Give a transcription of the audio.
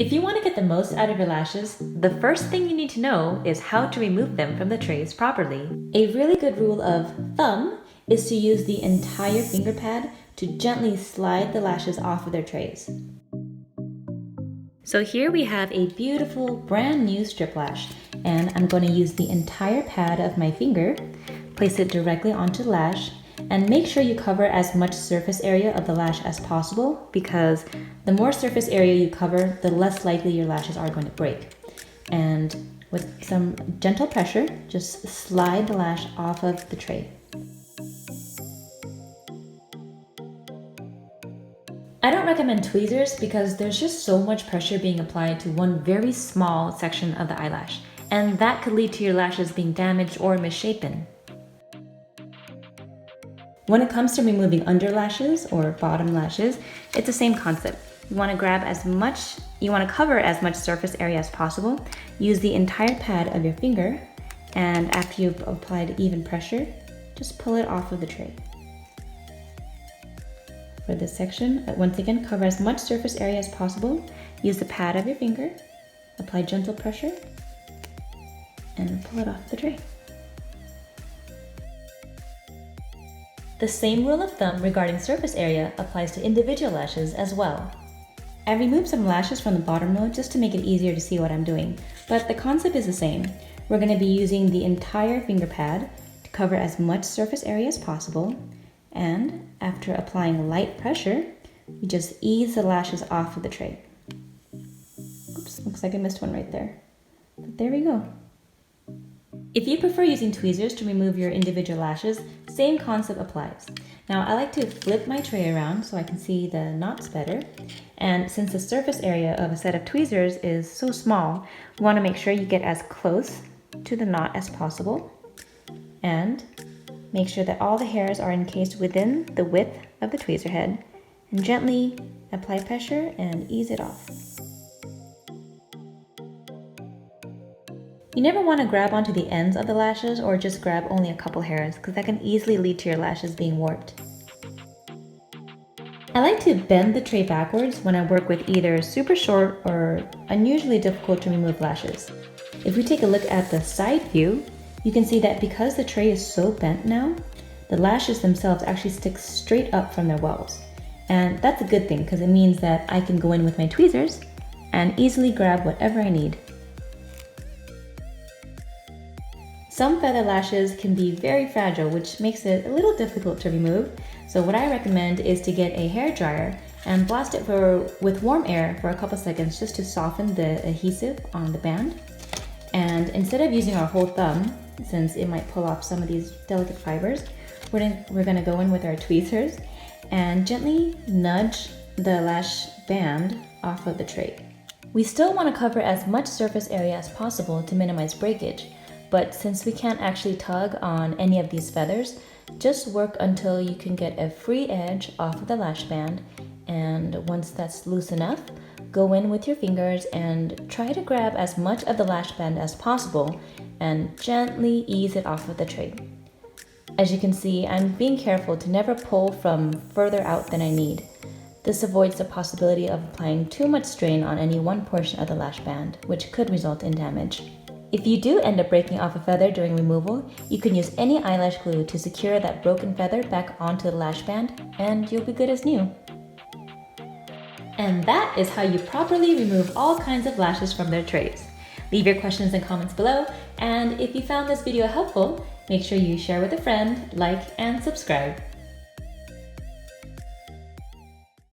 If you want to get the most out of your lashes, the first thing you need to know is how to remove them from the trays properly. A really good rule of thumb is to use the entire finger pad to gently slide the lashes off of their trays. So here we have a beautiful brand new strip lash, and I'm going to use the entire pad of my finger, place it directly onto the lash, and make sure you cover as much surface area of the lash as possible, because the more surface area you cover, the less likely your lashes are going to break. And with some gentle pressure, just slide the lash off of the tray. I don't recommend tweezers because there's just so much pressure being applied to one very small section of the eyelash, and that could lead to your lashes being damaged or misshapen. When it comes to removing under lashes or bottom lashes, it's the same concept. You want to cover as much surface area as possible. Use the entire pad of your finger, and after you've applied even pressure, just pull it off of the tray. For this section, once again, cover as much surface area as possible. Use the pad of your finger, apply gentle pressure, and pull it off the tray. The same rule of thumb regarding surface area applies to individual lashes as well. I removed some lashes from the bottom row just to make it easier to see what I'm doing, but the concept is the same. We're going to be using the entire finger pad to cover as much surface area as possible, and after applying light pressure, you just ease the lashes off of the tray. Oops, looks like I missed one right there, but there we go. If you prefer using tweezers to remove your individual lashes, same concept applies. Now I like to flip my tray around so I can see the knots better. And since the surface area of a set of tweezers is so small, you want to make sure you get as close to the knot as possible. And make sure that all the hairs are encased within the width of the tweezer head. And gently apply pressure and ease it off. You never want to grab onto the ends of the lashes or just grab only a couple hairs, because that can easily lead to your lashes being warped. I like to bend the tray backwards when I work with either super short or unusually difficult to remove lashes. If we take a look at the side view, you can see that because the tray is so bent now, the lashes themselves actually stick straight up from their wells. And that's a good thing because it means that I can go in with my tweezers and easily grab whatever I need. Some feather lashes can be very fragile, which makes it a little difficult to remove. So what I recommend is to get a hair dryer and blast it with warm air for a couple seconds just to soften the adhesive on the band. And instead of using our whole thumb, since it might pull off some of these delicate fibers, we're gonna go in with our tweezers and gently nudge the lash band off of the tray. We still want to cover as much surface area as possible to minimize breakage. But since we can't actually tug on any of these feathers, just work until you can get a free edge off of the lash band, and once that's loose enough, go in with your fingers and try to grab as much of the lash band as possible and gently ease it off of the tray. As you can see, I'm being careful to never pull from further out than I need. This avoids the possibility of applying too much strain on any one portion of the lash band, which could result in damage. If you do end up breaking off a feather during removal, you can use any eyelash glue to secure that broken feather back onto the lash band, and you'll be good as new. And that is how you properly remove all kinds of lashes from their trays. Leave your questions and comments below, and if you found this video helpful, make sure you share with a friend, like, and subscribe.